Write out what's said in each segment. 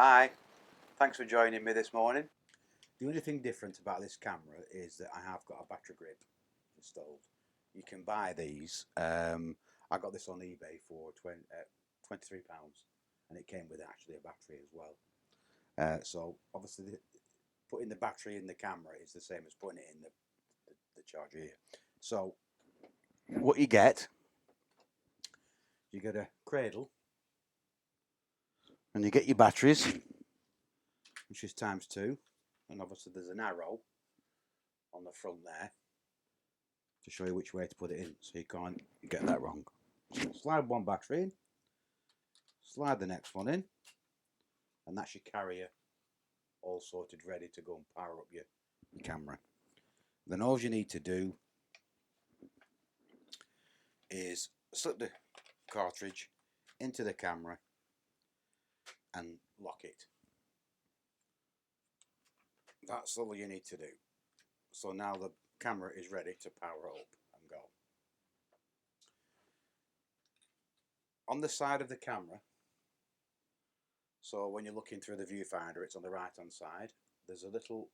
Hi, thanks for joining me this morning. The only thing different about this camera is that I have got a battery grip installed. You can buy these. I got this on eBay for £23 and it came with actually a battery as well. So obviously putting the battery in the camera is the same as putting it in the charger here. So what you get a cradle and you get your batteries, which is ×2, and obviously there's an arrow on the front there to show you which way to put it in so you can't get that wrong. So slide one battery in, slide the next one in, and that's your carrier all sorted, ready to go and power up your camera. Then all you need to do is slip the cartridge into the camera and lock it. That's all you need to do. So now the camera is ready to power up and go. On the side of the camera, so when you're looking through the viewfinder, it's on the right hand side, there's a little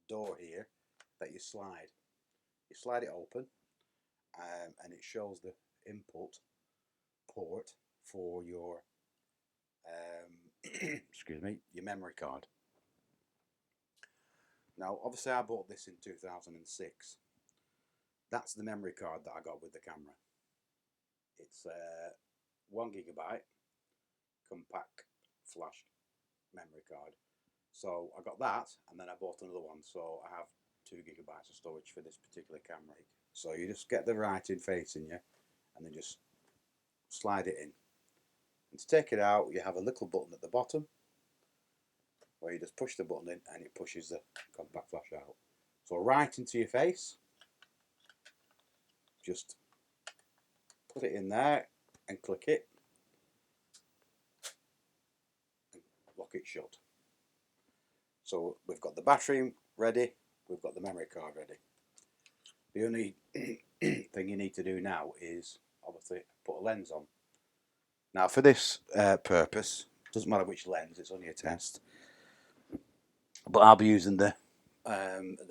door here that you slide. You slide it open and it shows the input port for your excuse me, your memory card. Now obviously I bought this in 2006. That's the memory card that I got with the camera. It's 1 GB compact flash memory card. So I got that and then I bought another one, so I have 2 GB of storage for this particular camera. So you just get the writing facing you and then just slide it in. And to take it out, you have a little button at the bottom where you just push the button in and it pushes the compact flash out. So right into your face, just put it in there and click it and lock it shut. So we've got the battery ready, we've got the memory card ready. The only thing you need to do now is obviously put a lens on. Now for this purpose, doesn't matter which lens, it's only a test, but I'll be using the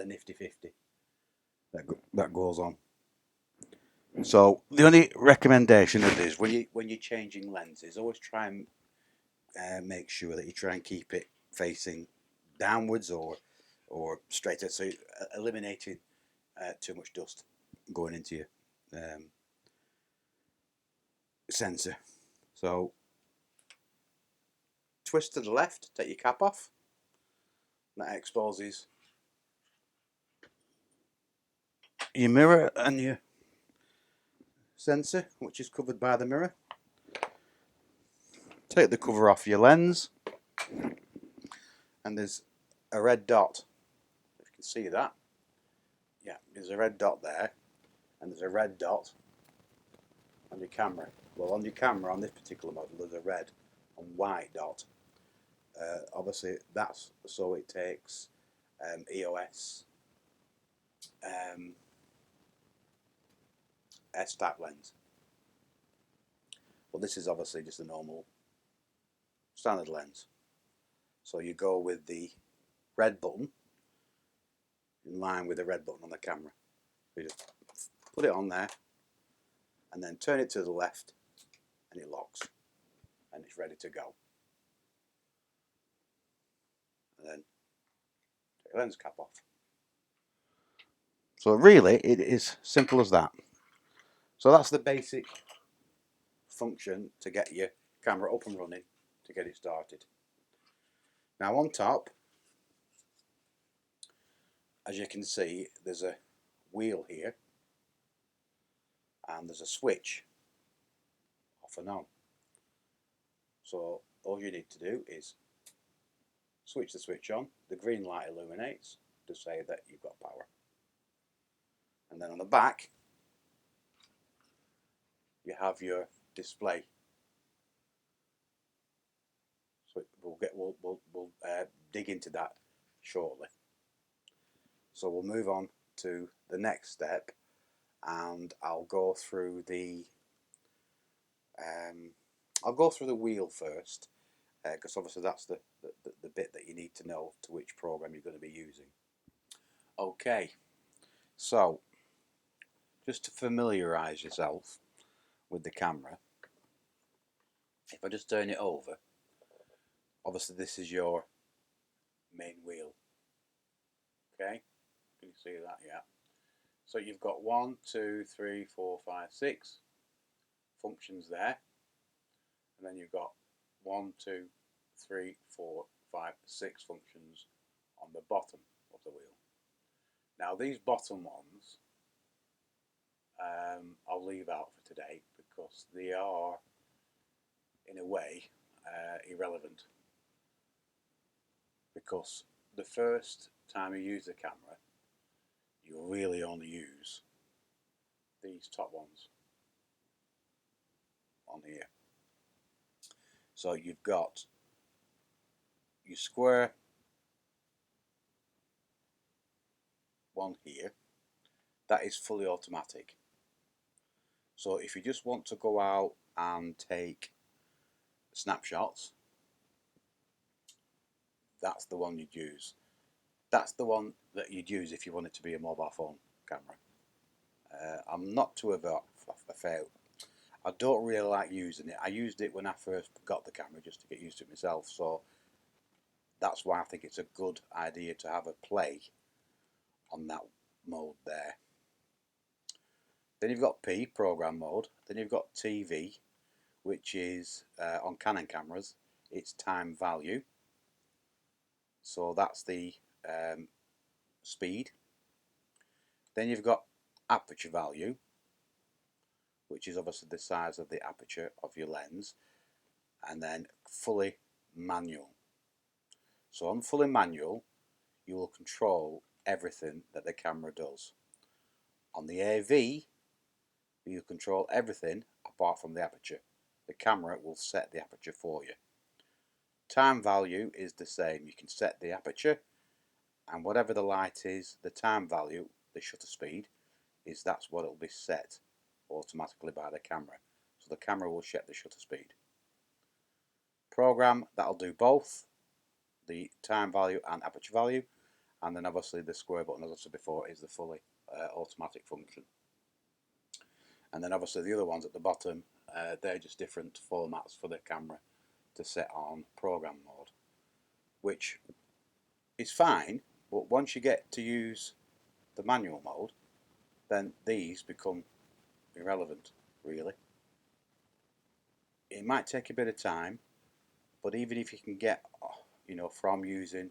nifty 50 that goes on. So the only recommendation it is when you're changing lenses, always try and make sure that you try and keep it facing downwards or straight out, so eliminating too much dust going into your sensor. So twist to the left, take your cap off. That exposes your mirror and your sensor, which is covered by the mirror. Take the cover off your lens, and there's a red dot. If you can see that, yeah, there's a red dot there, and there's a red dot on your camera. Well, on your camera on this particular model, there's a red and white dot. Obviously, that's so it takes EOS S-type lens. Well, this is obviously just a normal standard lens. So you go with the red button in line with the red button on the camera. You just put it on there and then turn it to the left and it locks and it's ready to go. And then take the lens cap off. So really it is simple as that. So that's the basic function to get your camera up and running, to get it started. Now on top, as you can see, there's a wheel here and there's a switch off and on. So all you need to do is switch the switch on, the green light illuminates to say that you've got power. And then on the back you have your display. So we'll dig into that shortly. So we'll move on to the next step, and I'll go through the wheel first, because obviously that's the bit that you need to know to which program you're going to be using. Okay, so just to familiarise yourself with the camera, if I just turn it over, obviously this is your main wheel. Okay, can you see that? Yeah. So you've got 1, 2, 3, 4, 5, 6 functions there, and then you've got 1, 2, 3, 4, 5, 6 functions on the bottom of the wheel. Now these bottom ones I'll leave out for today because they are in a way irrelevant, because the first time you use the camera you really only use these top ones on here. So you've got your square one here, that is fully automatic. So if you just want to go out and take snapshots, that's the one you'd use. That's the one that you'd use if you want it to be a mobile phone camera. I'm not too affair. I don't really like using it. I used it when I first got the camera just to get used to it myself, so that's why I think it's a good idea to have a play on that mode there. Then you've got P, program mode. Then you've got TV, which is on Canon cameras, it's time value. So that's the speed. Then you've got aperture value, which is obviously the size of the aperture of your lens, and then fully manual. So on fully manual, you will control everything that the camera does. On the AV, you control everything apart from the aperture. The camera will set the aperture for you. Time value is the same. You can set the aperture, and whatever the light is, the time value, the shutter speed, that's what it will be set automatically by the camera. So the camera will set the shutter speed. Program, that'll do both the time value and aperture value, and then obviously the square button, as I said before, is the fully automatic function. And then obviously the other ones at the bottom, they're just different formats for the camera to set on program mode, which is fine, but once you get to use the manual mode, then these become irrelevant, really. It might take a bit of time, but even if you can get, from using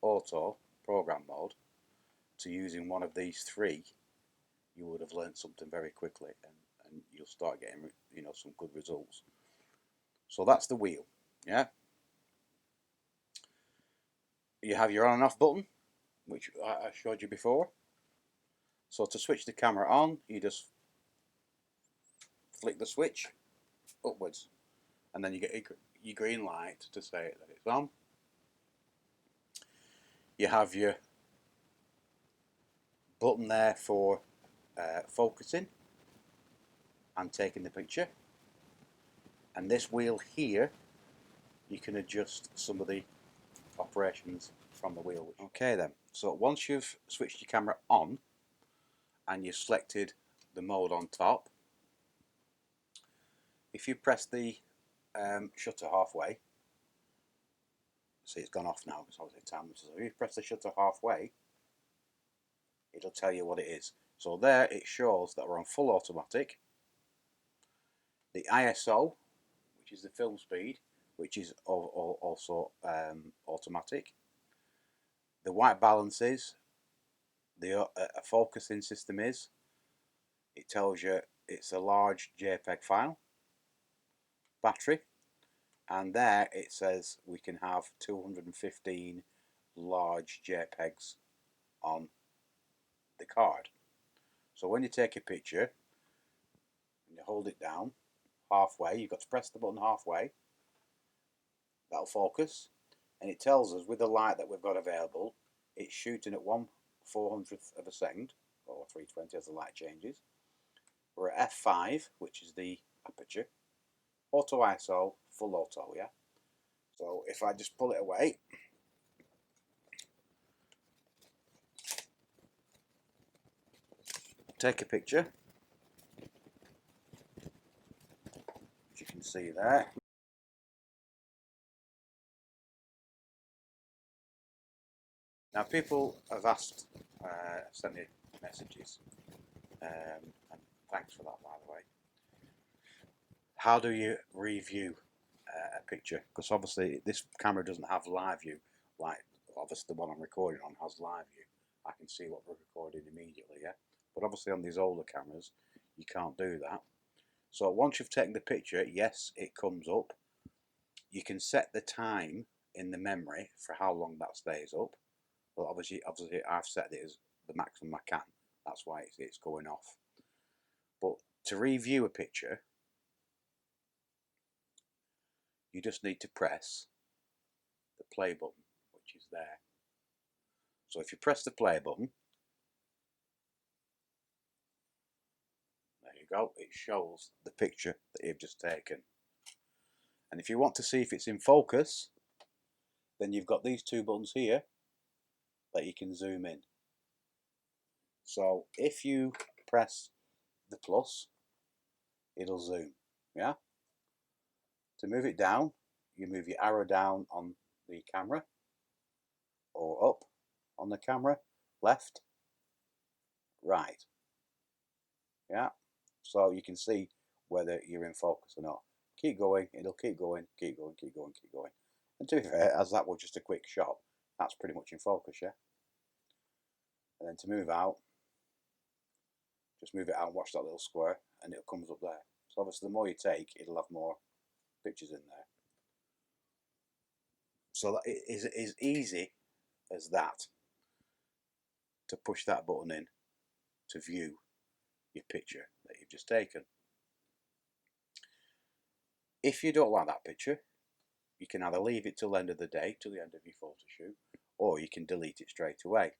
auto program mode to using one of these three, you would have learned something very quickly, and you'll start getting, some good results. So that's the wheel, yeah. You have your on and off button, which I showed you before. So to switch the camera on, you just flick the switch upwards, and then you get your green light to say that it's on. You have your button there for focusing and taking the picture, and this wheel here, you can adjust some of the operations from the wheel. Okay then, so once you've switched your camera on and you've selected the mode on top, if you press the shutter halfway, see it's gone off now, it's obviously time. So if you press the shutter halfway, it'll tell you what it is. So there it shows that we're on full automatic. The ISO, which is the film speed, which is also automatic. The white balance is, the focusing system is, it tells you it's a large JPEG file. Battery, and there it says we can have 215 large JPEGs on the card. So when you take a picture and you hold it down halfway, you've got to press the button halfway, that'll focus, and it tells us with the light that we've got available, it's shooting at 1/400th of a second, or 320 as the light changes. We're at f5, which is the aperture. Auto ISO, full auto, yeah. So if I just pull it away, take a picture, as you can see there. Now people have asked, sent me messages, and thanks for that, by the way. How do you review a picture? Because obviously this camera doesn't have live view, like obviously the one I'm recording on has live view. I can see what we're recording immediately, yeah? But obviously on these older cameras, you can't do that. So once you've taken the picture, yes, it comes up. You can set the time in the memory for how long that stays up. Well, obviously I've set it as the maximum I can. That's why it's going off. But to review a picture, you just need to press the play button, which is there. So if you press the play button, there you go, it shows the picture that you've just taken. And if you want to see if it's in focus, then you've got these two buttons here that you can zoom in. So if you press the plus, it'll zoom, yeah? To move it down, you move your arrow down on the camera, or up on the camera, left, right, yeah? So you can see whether you're in focus or not. Keep going, it'll keep going, keep going, keep going, keep going. And to be fair, as that was just a quick shot, that's pretty much in focus, yeah? And then to move out, just move it out and watch that little square, and it comes up there. So obviously the more you take, it'll have more pictures in there. So that it is as easy as that to push that button in to view your picture that you've just taken. If you don't like that picture, you can either leave it till the end of the day, till the end of your photo shoot, or you can delete it straight away.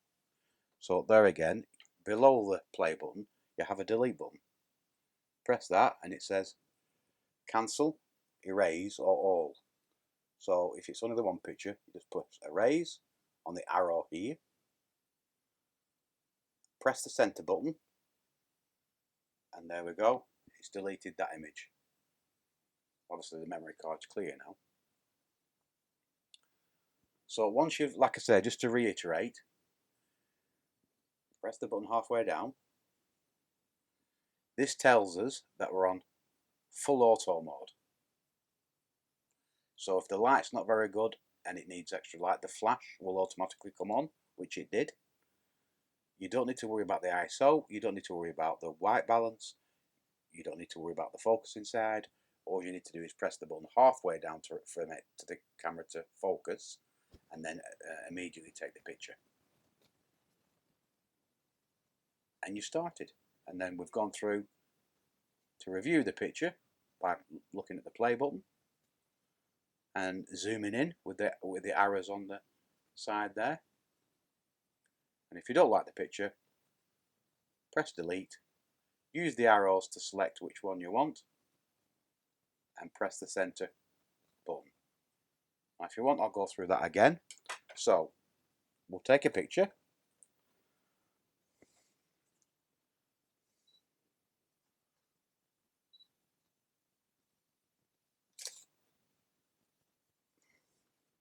So there again, below the play button, you have a delete button. Press that and it says cancel, erase or all. So if it's only the one picture, you just put erase on the arrow here, press the center button, and there we go, it's deleted that image. Obviously the memory card's clear now. So once you've, like I said, just to reiterate, press the button halfway down. This tells us that we're on full auto mode. So if the light's not very good and it needs extra light, the flash will automatically come on, which it did. You don't need to worry about the ISO, you don't need to worry about the white balance, you don't need to worry about the focusing side. All you need to do is press the button halfway down for the camera to focus, and then immediately take the picture. And you started. And then we've gone through to review the picture by looking at the play button and zooming in with the arrows on the side there. And if you don't like the picture, press delete, use the arrows to select which one you want, and press the center button. Now if you want, I'll go through that again. So we'll take a picture.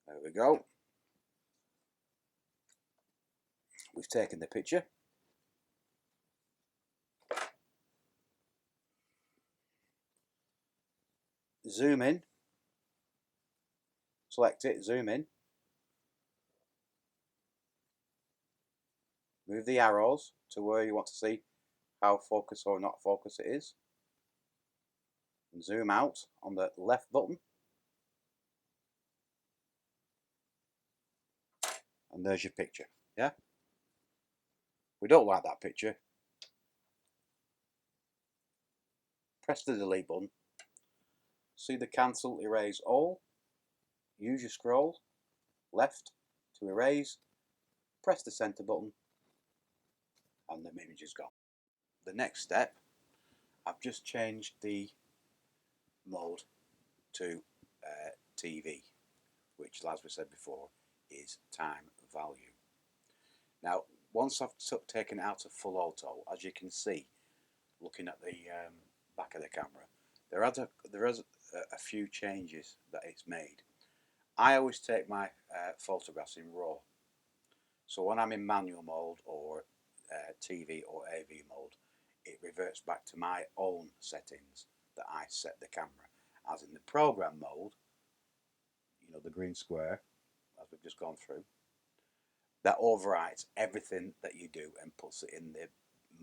There we go. We've taken the picture. Zoom in. Select it, zoom in. Move the arrows to where you want to see how focus or not focus it is. And zoom out on the left button. And there's your picture, yeah? We don't like that picture. Press the delete button. See the cancel, erase all. Use your scroll left to erase. Press the center button and the image is gone. The next step, I've just changed the mode to TV. which, as we said before, is time value. Now, once I've taken it out of full auto, as you can see, looking at the back of the camera, there is a few changes that it's made. I always take my photographs in RAW. So when I'm in manual mode or TV or AV mode, it reverts back to my own settings that I set the camera. As in the program mode, you know, the green square, as we've just gone through, that overrides everything that you do and puts it in the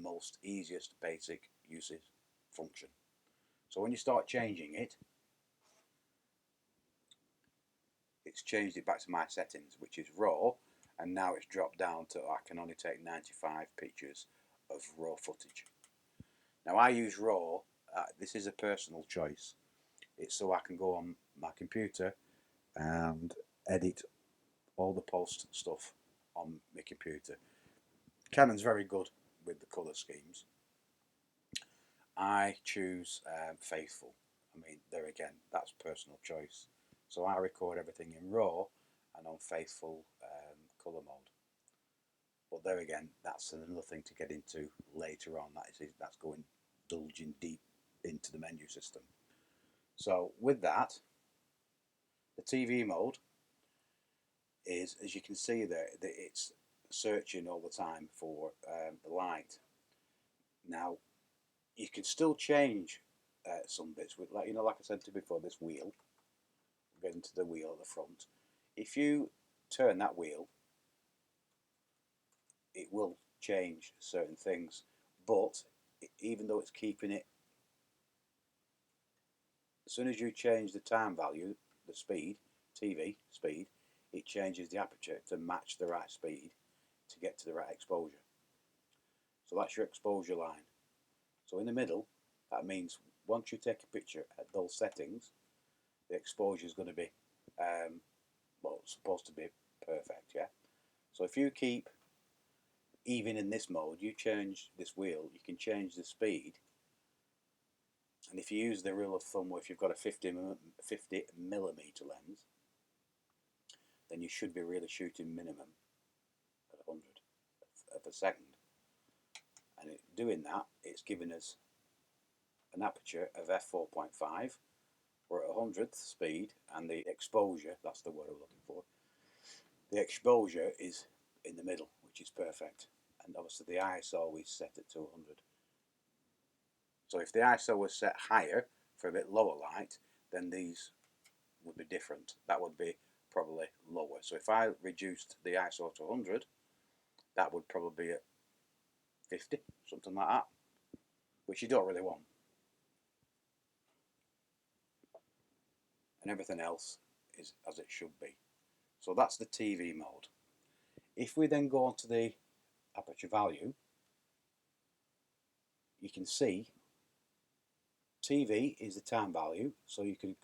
most easiest basic usage function. So when you start changing it, it's changed it back to my settings, which is RAW, and now it's dropped down to I can only take 95 pictures of RAW footage. Now I use RAW, this is a personal choice. It's so I can go on my computer and edit all the post stuff on my computer. Canon's very good with the colour schemes. I choose Faithful. I mean, there again, that's personal choice. So I record everything in RAW and on Faithful colour mode. But there again, that's another thing to get into later on. That's going indulging deep into the menu system. So with that, the TV mode is, as you can see there, that it's searching all the time for the light. Now, you can still change some bits with, like I said to you before, this wheel. Get into the wheel at the front. If you turn that wheel, it will change certain things, but even though it's keeping it, as soon as you change the time value, the speed, TV speed, it changes the aperture to match the right speed to get to the right exposure. So that's your exposure line. So in the middle, that means once you take a picture at those settings, the exposure is going to be, well, it's supposed to be perfect, yeah? So if you keep, even in this mode, you change this wheel, you can change the speed. And if you use the rule of thumb where if you've got a 50 millimeter lens, then you should be really shooting minimum at 100 of a second. And doing that, it's giving us an aperture of f4.5. We're at 100th speed, and the exposure, that's the word I'm looking for, the exposure is in the middle, which is perfect. And obviously the ISO is set at 200. So if the ISO was set higher for a bit lower light, then these would be different. That would be probably lower. So if I reduced the ISO to 100, that would probably be at 50, something like that, which you don't really want. And everything else is as it should be. So that's the TV mode. If we then go on to the aperture value, you can see TV is the time value, so you can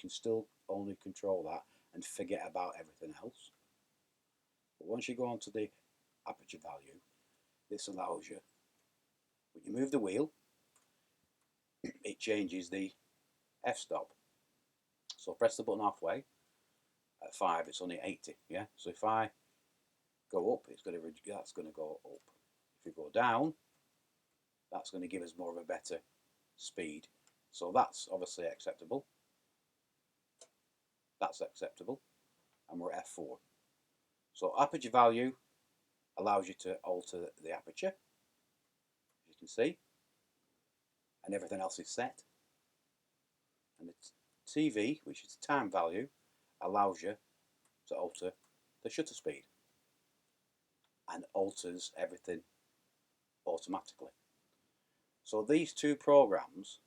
still only control that and forget about everything else. But once you go on to the aperture value, this allows you, when you move the wheel, it changes the f-stop. So press the button halfway. At 5, it's only 80. Yeah. So if I go up, that's going to go up. If you go down, that's going to give us more of a better speed. So that's obviously acceptable. That's acceptable, and we're at f4. So aperture value allows you to alter the aperture, as you can see, and everything else is set. And the TV, which is the time value, allows you to alter the shutter speed and alters everything automatically. So these two programs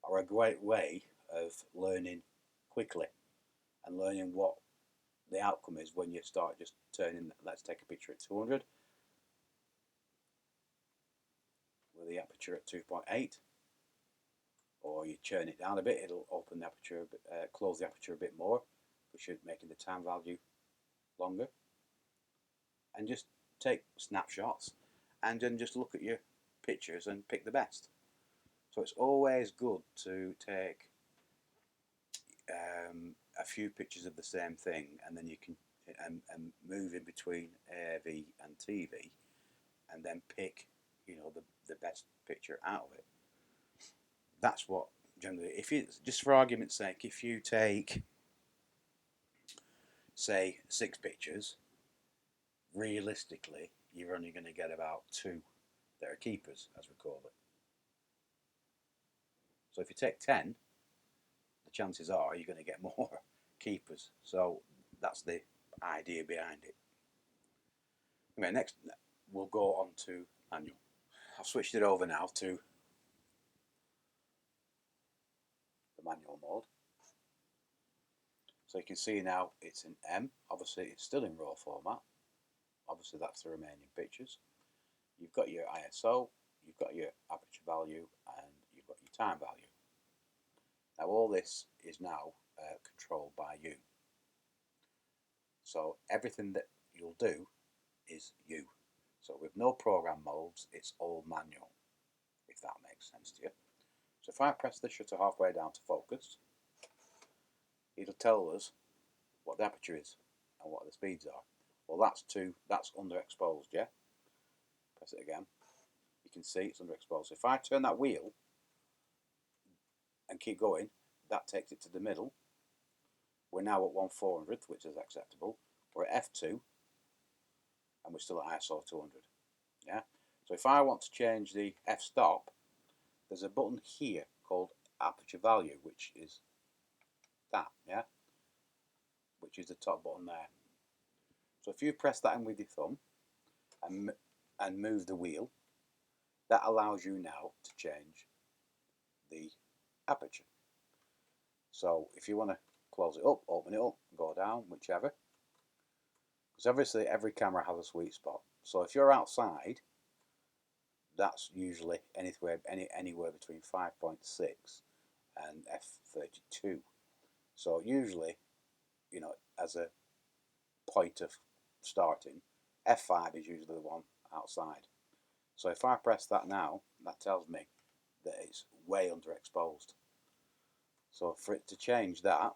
are a great way of learning quickly and learning what the outcome is when you start just turning, let's take a picture at 200 with the aperture at 2.8, or you turn it down a bit, it'll open the aperture, close the aperture a bit more, which should making the time value longer. And just take snapshots and then just look at your pictures and pick the best. So it's always good to take a few pictures of the same thing, and then you can and move in between AV and TV, and then pick, you know, the best picture out of it. That's what generally, if you, just for argument's sake, if you take, say, 6 pictures, realistically you're only going to get about 2 that are keepers, as we call it. So if you take 10, the chances are you're going to get more keepers. So that's the idea behind it. Okay, next we'll go on to manual. I've switched it over now to the manual mode. So you can see now it's in M. Obviously it's still in RAW format. Obviously that's the remaining pictures. You've got your ISO, you've got your aperture value, and you've got your time value. Now all this is now controlled by you. So everything that you'll do is you. So with no program modes, it's all manual, if that makes sense to you. So if I press the shutter halfway down to focus, it'll tell us what the aperture is and what the speeds are. Well, that's underexposed, yeah? Press it again. You can see it's underexposed. If I turn that wheel and keep going, that takes it to the middle. We're now at 1/400th, which is acceptable. We're at f2, and we're still at ISO 200. Yeah. So if I want to change the f-stop, there's a button here called aperture value, which is that, yeah, which is the top button there. So if you press that in with your thumb and move the wheel, that allows you now to change the aperture. So if you want to close it up, open it up, go down, whichever. Because obviously every camera has a sweet spot. So if you're outside, that's usually anywhere between 5.6 and f32. So usually, you know, as a point of starting, f5 is usually the one outside. So if I press that now, that tells me that it's way underexposed. So for it to change that,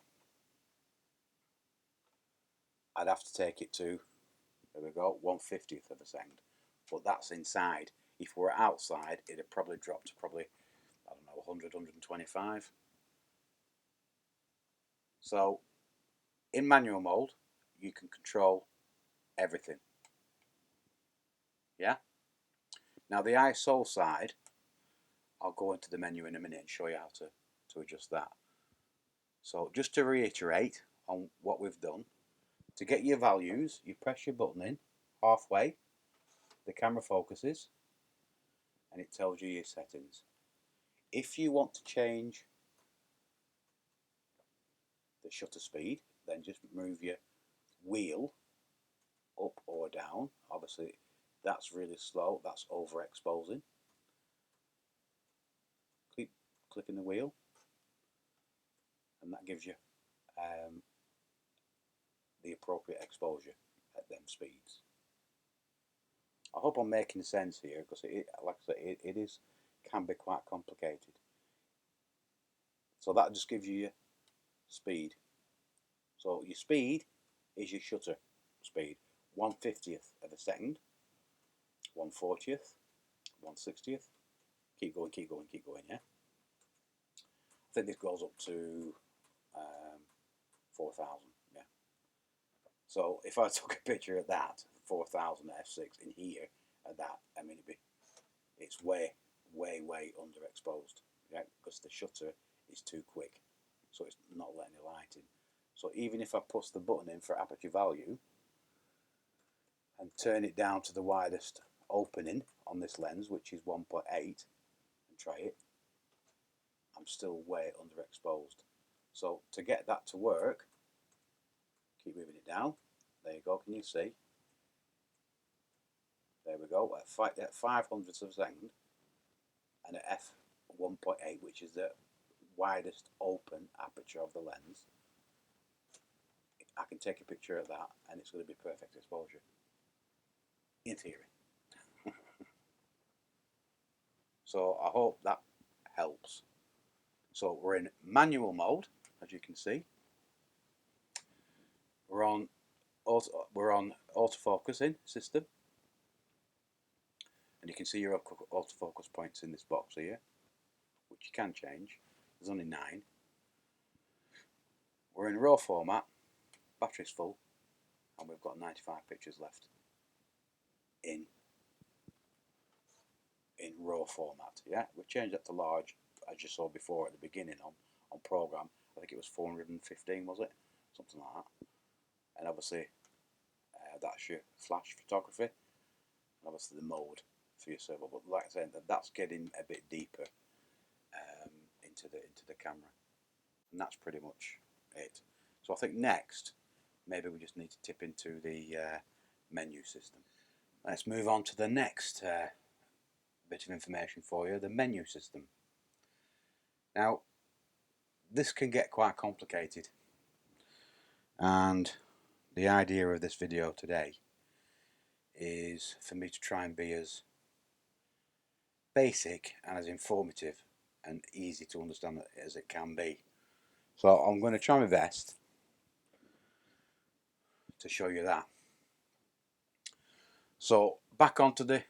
I'd have to take it to, there we go, 1/50th of a second. But that's inside. If we're outside, it'd probably drop to I don't know, 100, 125. So in manual mode, you can control everything. Yeah? Now the ISO side, I'll go into the menu in a minute and show you how to adjust that. So just to reiterate on what we've done, to get your values, you press your button in halfway, the camera focuses, and it tells you your settings. If you want to change the shutter speed, then just move your wheel up or down. Obviously that's really slow, that's overexposing. Keep clicking the wheel, and that gives you the appropriate exposure at them speeds. I hope I'm making sense here, because like I say, it can be quite complicated. So that just gives you your speed. So your speed is your shutter speed. 1/50th of a second, 1/40th, 1/60th. Keep going, keep going, keep going, yeah? I think this goes up to 4,000, yeah. So if I took a picture of that, 4,000 at f6 in here, at that, I mean, it's way, way, way underexposed, yeah, because the shutter is too quick, so it's not letting the light in. So even if I push the button in for aperture value and turn it down to the widest opening on this lens, which is 1.8, and try it, I'm still way underexposed. So to get that to work, keep moving it down. There you go, can you see? There we go, at 500ths of a second, and at f1.8, which is the widest open aperture of the lens, I can take a picture of that and it's going to be perfect exposure. In theory. So I hope that helps. So we're in manual mode, as you can see. we're on autofocusing system, and you can see your autofocus points in this box here, which you can change. There's only 9. We're in RAW format, battery's full, and we've got 95 pictures left in RAW format. Yeah, we've changed that to large, as you saw before at the beginning on program. I think it was 415, was it? Something like that. And obviously that's your flash photography, and obviously the mode for your servo. But like I said, that's getting a bit deeper into the camera, and that's pretty much it. So I think next, maybe we just need to tip into the menu system. Let's move on to the next bit of information for you, the menu system. Now, this can get quite complicated, and the idea of this video today is for me to try and be as basic and as informative and easy to understand as it can be. So I'm going to try my best to show you that. So back onto the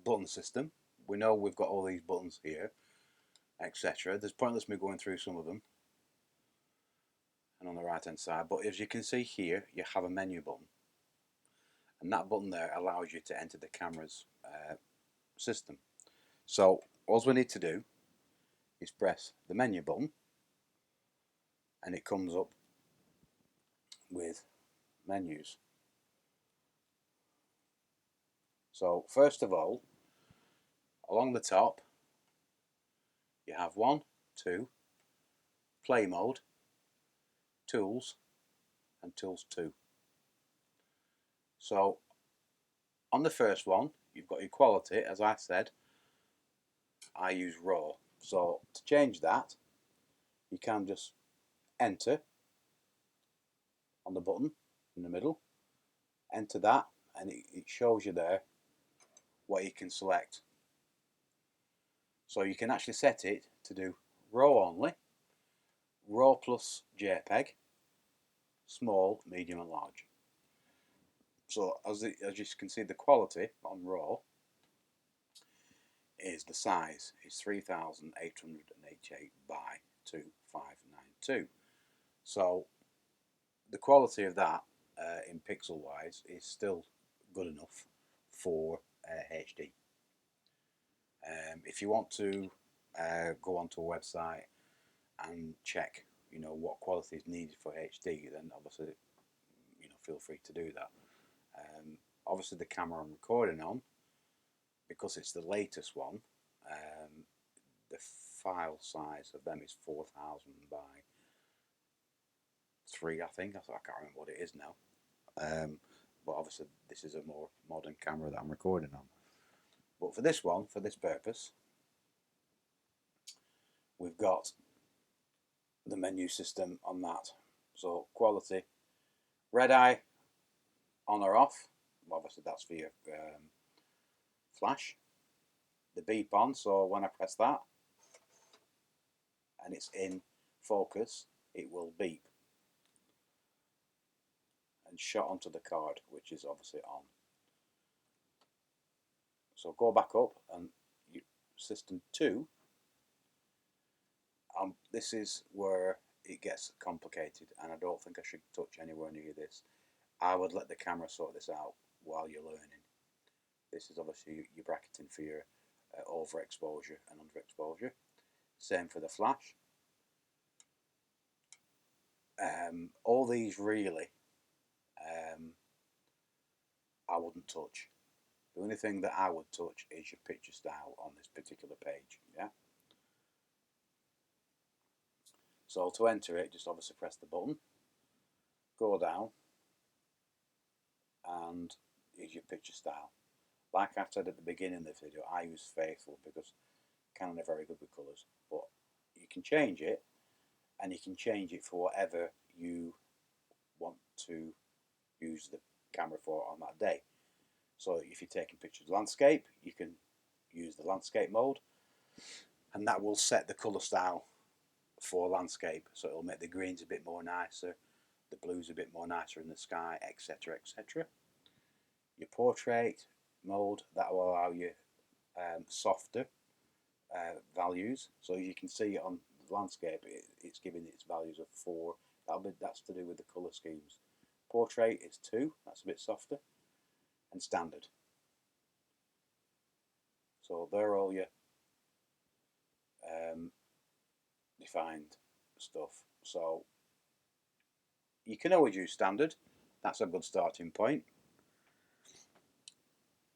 button system. We know we've got all these buttons here, etc. There's pointless me going through some of them. And on the right hand side, but as you can see here, you have a menu button, and that button there allows you to enter the camera's system. So all we need to do is press the menu button, and it comes up with menus. So first of all, along the top you have 1, 2, play mode, tools, and tools 2. So on the first one you've got your quality. As I said, I use RAW, so to change that you can just enter on the button in the middle, enter that, and it shows you there what you can select. So you can actually set it to do RAW only, RAW plus JPEG, small, medium and large. So as you can see, the quality on RAW is the size is 3888 by 2592. So the quality of that in pixel wise is still good enough for HD. If you want to go onto a website and check, what quality is needed for HD, then obviously, feel free to do that. Obviously, the camera I'm recording on, because it's the latest one, the file size of them is 4000 by 3, I think. I can't remember what it is now. But obviously, this is a more modern camera that I'm recording on. But for this one, for this purpose, we've got the menu system on that. So quality, red eye on or off. Obviously that's for your flash. The beep on, so when I press that and it's in focus, it will beep and shot onto the card, which is obviously on. So go back up and system 2. This is where it gets complicated, and I don't think I should touch anywhere near this. I would let the camera sort this out while you're learning. This is obviously your bracketing for your overexposure and underexposure. Same for the flash. All these really, I wouldn't touch. The only thing that I would touch is your picture style on this particular page. Yeah. So to enter it, just obviously press the button, go down, and use your picture style. Like I said at the beginning of the video, I use Faithful because Canon are very good with colours. But you can change it, and you can change it for whatever you want to use the camera for on that day. So if you're taking pictures of landscape, you can use the landscape mode, and that will set the colour style for landscape. So it'll make the greens a bit more nicer, the blue's a bit more nicer in the sky, etc, etc. Your portrait mode, that will allow you softer values. So you can see on the landscape, it's giving its values of 4. That's to do with the colour schemes. Portrait is 2, that's a bit softer, and standard. So they're all your defined stuff. So you can always use standard. That's a good starting point.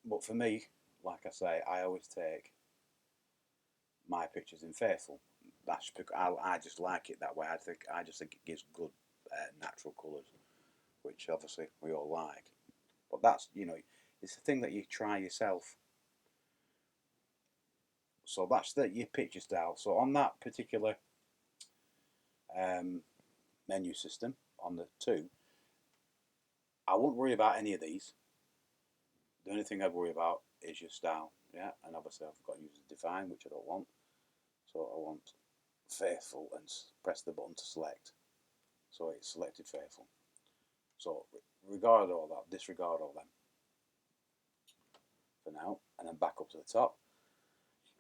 But for me, like I say, I always take my pictures in faithful. That's because I just like it that way. I just think it gives good natural colours, which obviously we all like. But that's, it's a thing that you try yourself. So that's your picture style. So on that particular menu system, on the 2, I wouldn't worry about any of these. The only thing I'd worry about is your style, yeah. And obviously I've got user define, which I don't want. So I want faithful and press the button to select. So it's selected faithful. So disregard all them for now, and then back up to the top.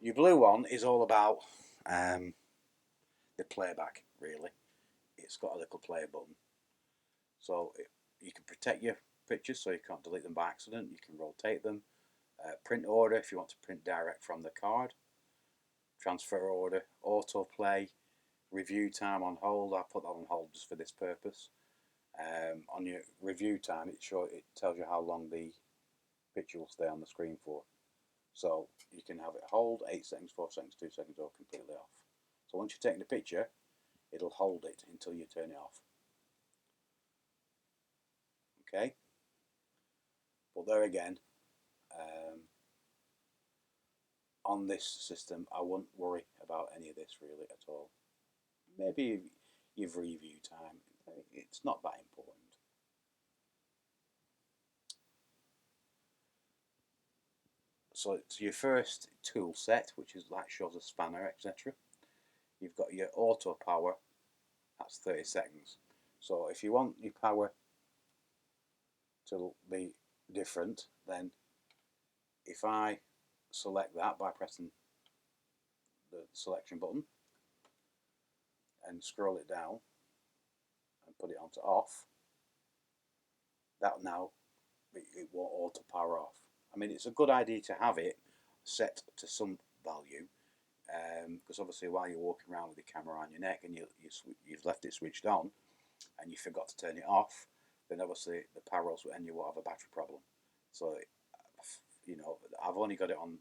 Your blue one is all about the playback, really. It's got a little play button. So you can protect your pictures so you can't delete them by accident. You can rotate them. Print order if you want to print direct from the card. Transfer order, autoplay, review time on hold. I put that on hold just for this purpose. On your review time, it tells you how long the picture will stay on the screen for. So you can have it hold 8 seconds, 4 seconds, 2 seconds, or completely off. So once you're taking the picture, it'll hold it until you turn it off. Okay? But there again, on this system, I wouldn't worry about any of this really at all. Maybe your review time, it's not that important. So it's your first tool set, which is like shows a spanner, etc. You've got your auto power, that's 30 seconds. So if you want your power to be different, then if I select that by pressing the selection button and scroll it down and put it onto off, that now it won't auto power off. I mean, it's a good idea to have it set to some value, because obviously while you're walking around with your camera on your neck and you've left it switched on and you forgot to turn it off, then obviously the power will and you will have a battery problem. So I've only got it on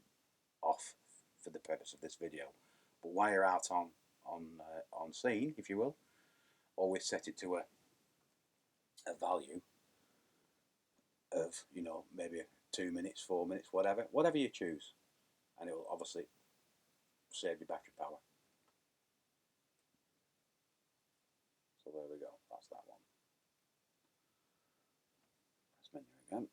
off for the purpose of this video, but while you're out on scene, if you will, always set it to a value of maybe 2 minutes, 4 minutes, whatever you choose, and it will obviously save your battery power. So there we go, that's that one. Press menu again.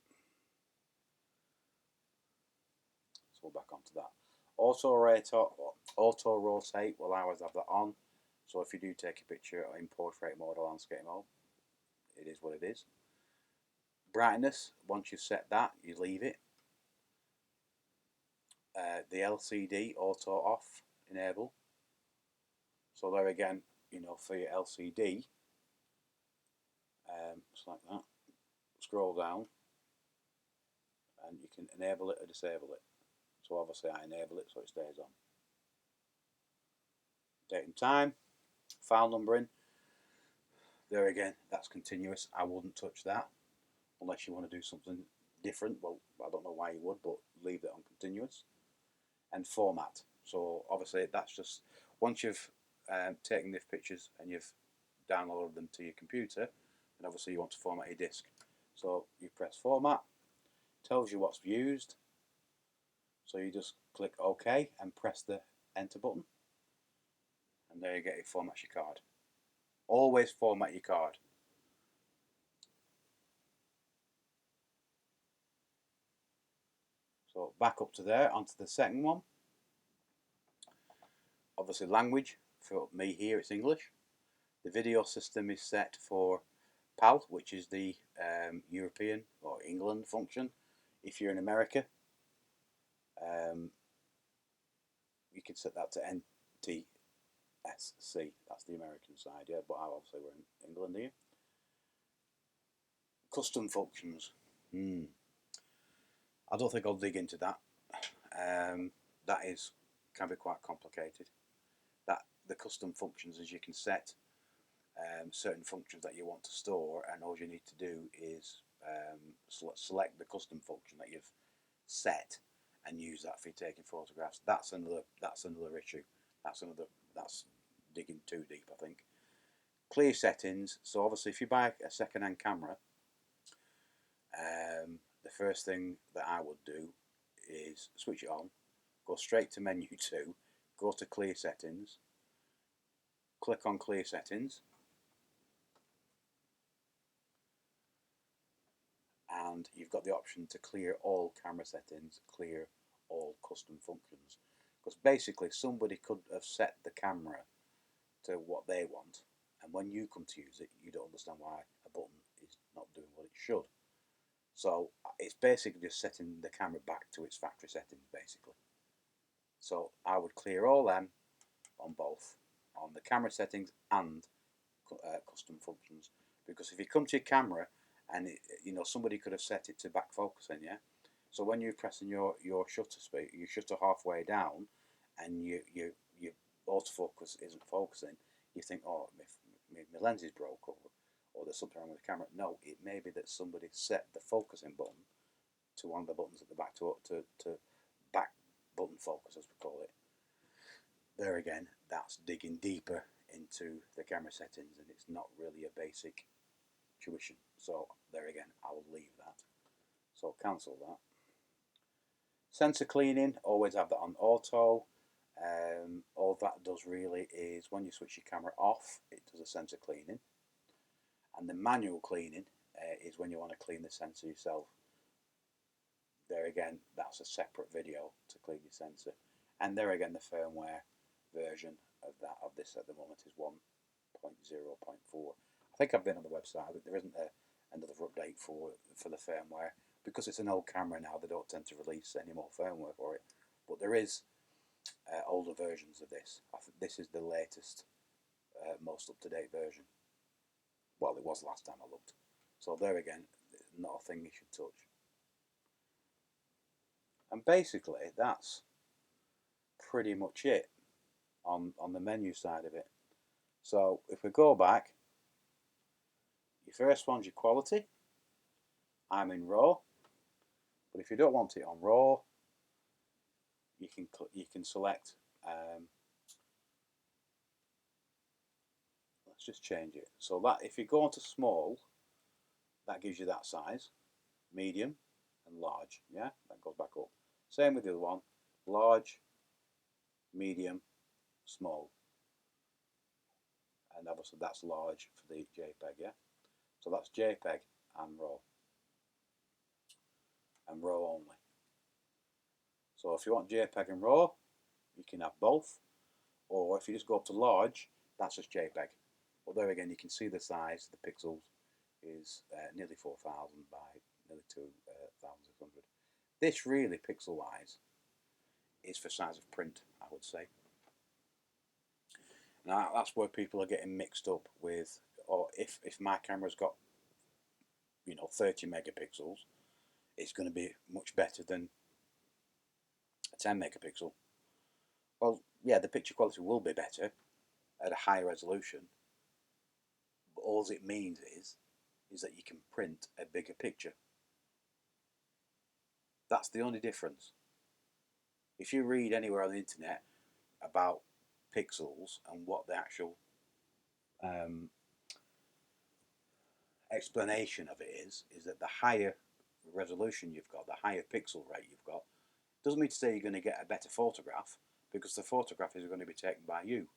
So we're back onto that. Auto rotate will always have that on. So if you do take a picture in portrait mode or landscape mode, it is what it is. Brightness, once you've set that, you leave it. The LCD auto off, enable. So there again, for your LCD, just like that, scroll down and you can enable it or disable it. So obviously I enable it so it stays on. Date and time, file numbering, there again, that's continuous. I wouldn't touch that unless you want to do something different. Well, I don't know why you would, but leave it on continuous. And format, so obviously that's just once you've taken these pictures and you've downloaded them to your computer, and obviously you want to format your disk, so you press format, tells you what's used, so you just click OK and press the enter button, and there you get it, formats your card. Always format your card. So back up to there, onto the second one. Obviously language, for me here it's English. The video system is set for PAL, which is the European or England function. If you're in America, you can set that to NTSC. That's the American side, yeah. But obviously we're in England here. Custom functions. I don't think I'll dig into that. That can be quite complicated. The custom functions is you can set certain functions that you want to store, and all you need to do is select the custom function that you've set and use that for taking photographs. That's another issue. That's digging too deep, I think. Clear settings. So obviously, if you buy a second-hand camera, the first thing that I would do is switch it on, go straight to menu 2, go to clear settings, click on clear settings, and you've got the option to clear all camera settings, clear all custom functions. Because basically somebody could have set the camera to what they want, and when you come to use it, you don't understand why a button is not doing what it should. So it's basically just setting the camera back to its factory settings, basically. So I would clear all them on both, on the camera settings and custom functions. Because if you come to your camera and somebody could have set it to back focusing, yeah. So when you're pressing your shutter speed, your shutter halfway down, and your autofocus isn't focusing, you think, oh, my lens is broke, or there's something wrong with the camera. No, it may be that somebody set the focusing button to one of the buttons at the back to back button focus, as we call it. There again, that's digging deeper into the camera settings, and it's not really a basic tuition. So there again, I will leave that. So cancel that. Sensor cleaning, always have that on auto. All that does really is when you switch your camera off, it does a sensor cleaning. And the manual cleaning is when you want to clean the sensor yourself. There again, that's a separate video to clean your sensor. And there again, the firmware version of this at the moment is 1.0.4. I think I've been on the website, but there isn't another update for the firmware. Because it's an old camera now, they don't tend to release any more firmware for it. But there is older versions of this. I think this is the latest, most up-to-date version. Well, it was last time I looked. So there again, not a thing you should touch. And basically, that's pretty much it on the menu side of it. So if we go back, your first one's your quality. I'm in RAW, but if you don't want it on RAW, you can select. Let's just change it. So that if you go onto small, that gives you that size, medium, and large. Yeah, that goes back up. Same with the other one, large, medium, small. And obviously that's large for the JPEG, yeah? So that's JPEG and RAW. And RAW only. So if you want JPEG and RAW, you can have both. Or if you just go up to large, that's just JPEG. But there again, you can see the size, the pixels is nearly 4,000 by nearly 2,600. This really, pixel-wise, is for size of print, I would say. Now that's where people are getting mixed up with, or if my camera's got 30 megapixels, it's going to be much better than a 10 megapixel. Well, yeah, the picture quality will be better at a higher resolution, but all it means is that you can print a bigger picture. That's the only difference. If you read anywhere on the internet about pixels and what the actual explanation of it is that the higher resolution you've got, the higher pixel rate you've got, doesn't mean to say you're going to get a better photograph, because the photograph is going to be taken by you.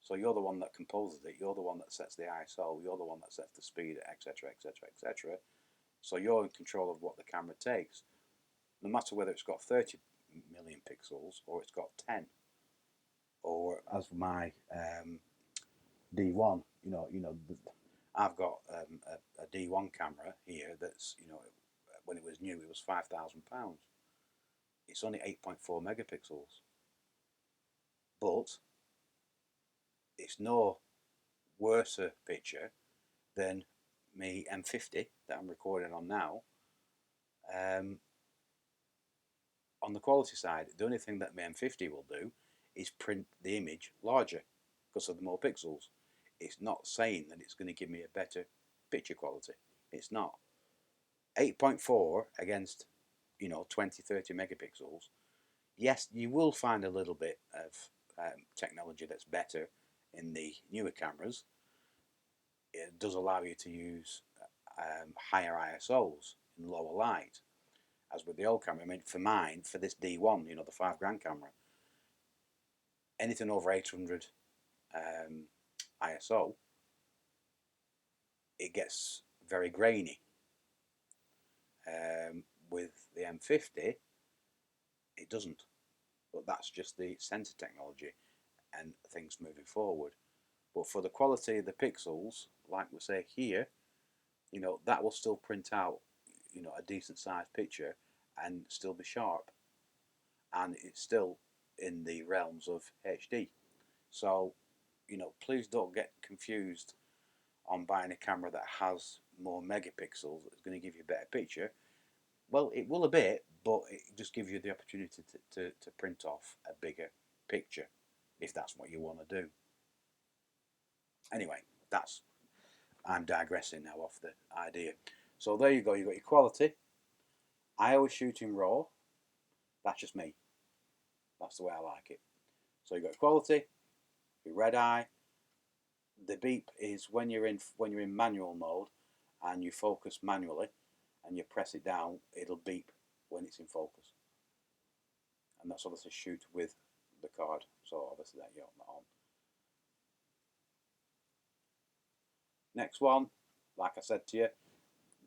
So you're the one that composes it, you're the one that sets the ISO, you're the one that sets the speed, etc, etc, etc. So you're in control of what the camera takes, no matter whether it's got 30 million pixels or it's got 10. Or as for my D1, I've got a D1 camera here that's, you know, when it was new, it was £5,000. It's only 8.4 megapixels, but it's no worse a picture than me M50 that I'm recording on now. On the quality side, the only thing that my M50 will do is print the image larger because of the more pixels. It's not saying that it's going to give me a better picture quality. It's not. 8.4 against, you know, 20-30 megapixels. Yes, you will find a little bit of technology that's better in the newer cameras. It does allow you to use higher ISOs in lower light, as with the old camera. I mean, for mine, for this D1, you know, the £5,000 camera, anything over 800 ISO, it gets very grainy. With the M50, it doesn't. But that's just the sensor technology and things moving forward. But for the quality of the pixels, like we say here, you know, that will still print out, you know, a decent sized picture and still be sharp. And it's still in the realms of HD. So, you know, please don't get confused on buying a camera that has more megapixels that's going to give you a better picture. Well, it will a bit, but it just gives you the opportunity to print off a bigger picture if that's what you want to do. Anyway, I'm digressing now off the idea. So there you go, you've got your quality. I always shoot in RAW. That's just me. That's the way I like it. So you've got quality, your red eye. The beep is when you're in manual mode and you focus manually and you press it down, it'll beep when it's in focus. And that's obviously shoot with the card. So obviously that you're not on. Next one, like I said to you,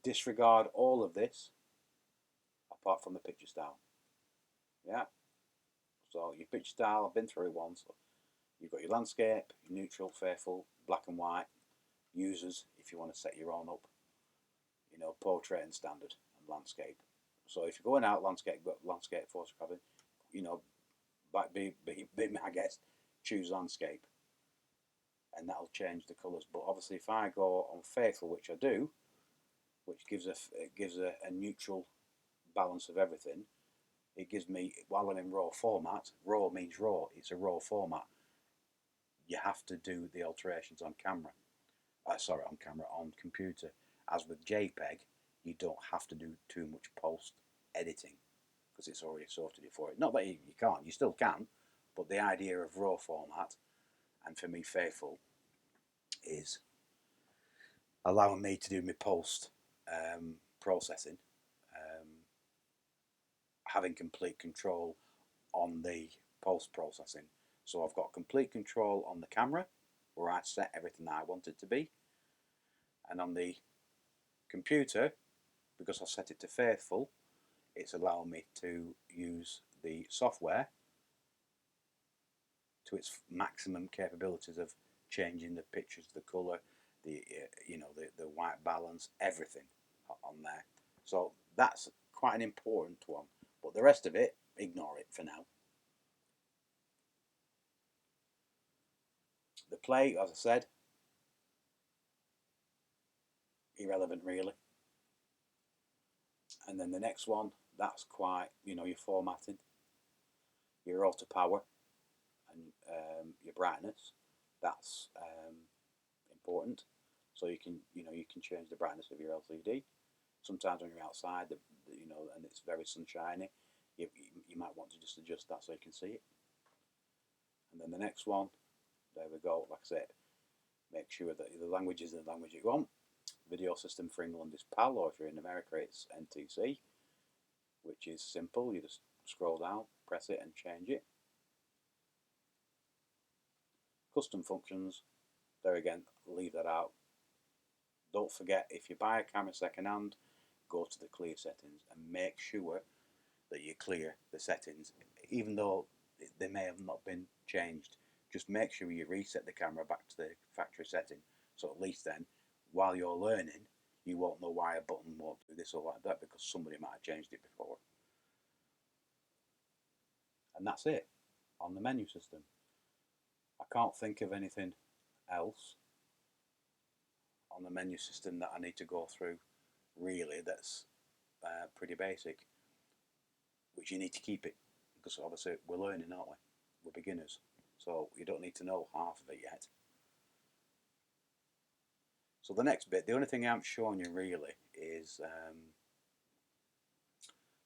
disregard all of this apart from the picture style. Yeah. So your picture style, I've been through it once. You've got your landscape, your neutral, faithful, black and white, users if you want to set your own up, you know, portrait and standard and landscape. So if you're going out landscape photographing, you know, be my guest, choose landscape, and that'll change the colours. But obviously, if I go on faithful, which I do, which gives a neutral balance of everything, it gives me, while I'm in raw format. Raw means raw. It's a raw format. You have to do the alterations on camera. On computer. As with JPEG, you don't have to do too much post editing because it's already sorted it for it. Not that you can't, you still can, but the idea of raw format, and for me, faithful, is allowing me to do my post processing, having complete control on the post processing. So I've got complete control on the camera where I set everything that I want it to be, and on the computer, because I set it to faithful, it's allowing me to use the software to its maximum capabilities of changing the pictures, the colour, the the white balance, everything on there. So that's quite an important one. But the rest of it, ignore it for now. The play, as I said, irrelevant really. And then the next one, that's quite, your formatting, your auto power, and your brightness. That's important. So you can change the brightness of your LCD. Sometimes when you're outside, and it's very sunshiny, you might want to just adjust that so you can see it. And then the next one, there we go. Like I said, make sure that the language is the language you want. Video system for England is PAL, or if you're in America, it's NTC, which is simple. You just scroll down, press it, and change it. Custom functions, there again, leave that out. Don't forget, if you buy a camera second hand, go to the clear settings and make sure that you clear the settings, even though they may have not been changed. Just make sure you reset the camera back to the factory setting, so at least then while you're learning, you won't know why a button won't do this or like that because somebody might have changed it before. And that's it on the menu system. I can't think of anything else on the menu system that I need to go through really that's pretty basic, which you need to keep it because obviously we're learning, aren't we? We're beginners, so you don't need to know half of it yet. So the next bit, the only thing I'm showing you really is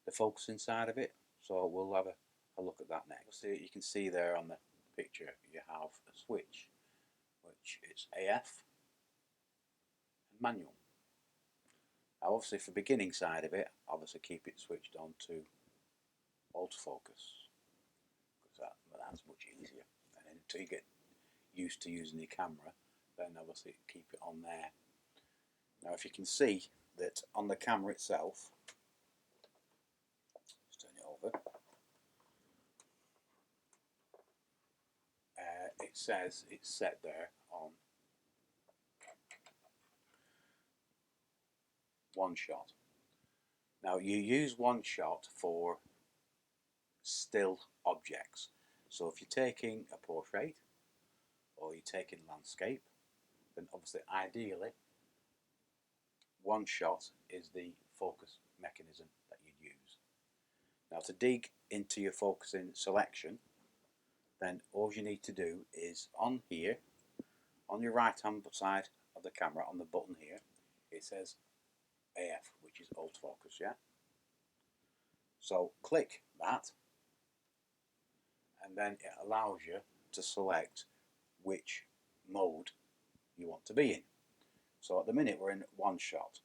the focusing side of it. So we'll have a look at that next. So you can see there on the picture you have a switch, which is AF and manual. Now obviously for beginning side of it, obviously keep it switched on to autofocus because that's much easier. And then until you get used to using your camera, then obviously keep it on there. Now if you can see that on the camera itself, let's turn it over, it says it's set there on one shot. Now you use one shot for still objects. So if you're taking a portrait or you're taking landscape, then obviously ideally one shot is the focus mechanism that you'd use. Now to dig into your focusing selection, then all you need to do is on here, on your right hand side of the camera, on the button here, it says AF, which is autofocus, yeah? So click that, and then it allows you to select which mode you want to be in. So at the minute we're in one shot,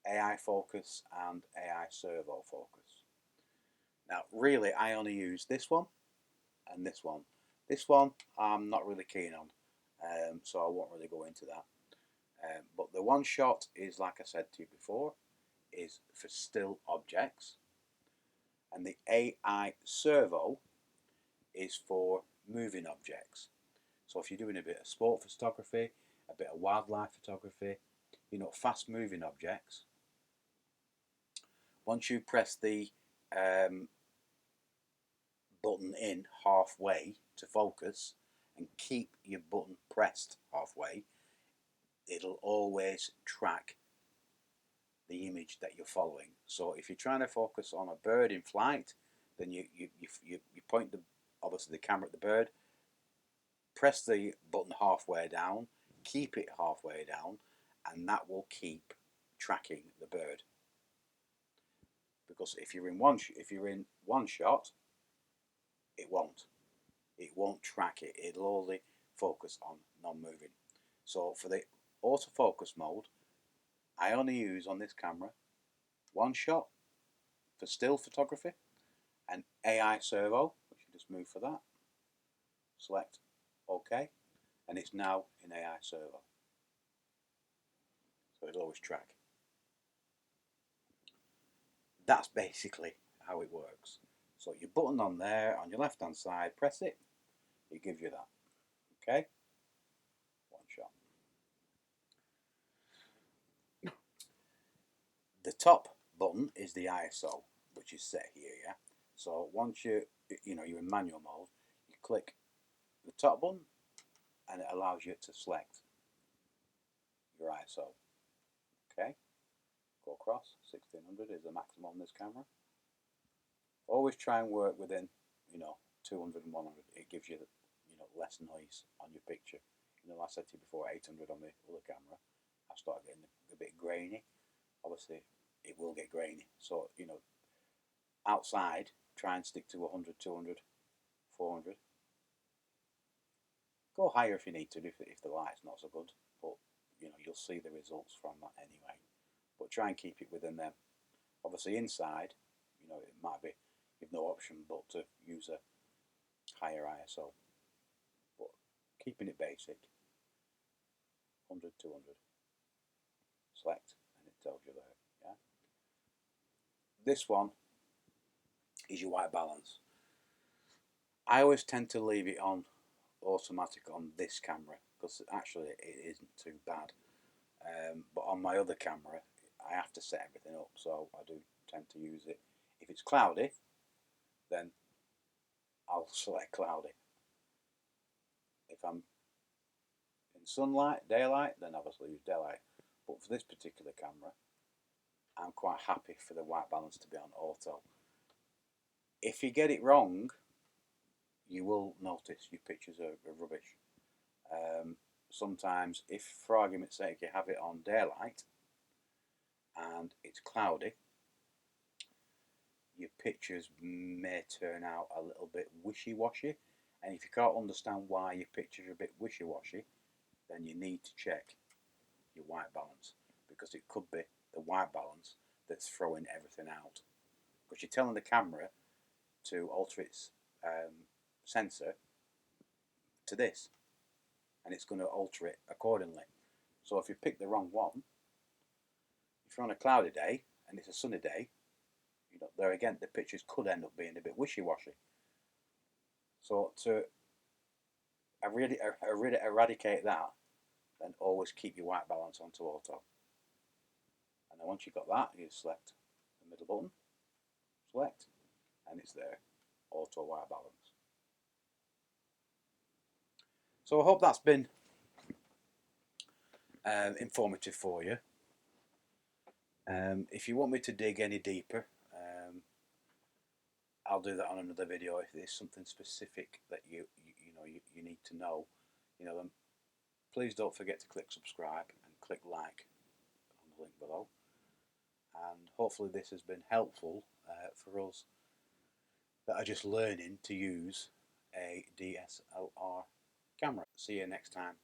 AI focus and AI servo focus. Now really I only use this one and this one. This one I'm not really keen on, so I won't really go into that. But the one shot is, like I said to you before, is for still objects, and the AI servo is for moving objects. So if you're doing a bit of sport photography, a bit of wildlife photography, you know, fast moving objects, once you press the button in halfway to focus and keep your button pressed halfway, it'll always track the image that you're following. So if you're trying to focus on a bird in flight, then you point obviously the camera at the bird, press the button halfway down, keep it halfway down, and that will keep tracking the bird. Because if you're in one shot, it won't track it. It'll only focus on non-moving. So for the autofocus mode, I only use on this camera one shot for still photography and AI servo, which you just move for that, select OK, and it's now in AI servo. So it'll always track. That's basically how it works. So your button on there, on your left hand side, press it, it gives you that. Okay? One shot. The top button is the ISO, which is set here, yeah? So once you're in manual mode, you click the top button and it allows you to select your ISO. Okay? Go across, 1600 is the maximum on this camera. Always try and work within, 200 and 100. It gives you, less noise on your picture. Like I said to you before, 800 on the other camera, I started getting a bit grainy. Obviously, it will get grainy. So, outside, try and stick to 100, 200, 400. Go higher if you need to, if the light's not so good. But, you'll see the results from that anyway. But try and keep it within them. Obviously, inside, it might be, you've no option but to use a higher ISO. But keeping it basic, 100, 200. Select, and it tells you there. Yeah. This one is your white balance. I always tend to leave it on automatic on this camera because actually it isn't too bad. But on my other camera, I have to set everything up, so I do tend to use it. If it's cloudy, then I'll select cloudy. If I'm in sunlight, daylight, then obviously use daylight. But for this particular camera, I'm quite happy for the white balance to be on auto. If you get it wrong, you will notice your pictures are rubbish. Sometimes, if for argument's sake you have it on daylight and it's cloudy, your pictures may turn out a little bit wishy-washy, and if you can't understand why your pictures are a bit wishy-washy, then you need to check your white balance, because it could be the white balance that's throwing everything out, because you're telling the camera to alter its sensor to this, and it's going to alter it accordingly. So if you pick the wrong one, if you're on a cloudy day and it's a sunny day, you know, there again the pictures could end up being a bit wishy-washy. So to eradicate that, then always keep your white balance onto auto. And then once you've got that, you select the middle button, select, and it's there, auto white balance. So I hope that's been informative for you. If you want me to dig any deeper, I'll do that on another video. If there's something specific that you need to know, then please don't forget to click subscribe and click like on the link below. And hopefully this has been helpful for us that are just learning to use a DSLR camera. See you next time.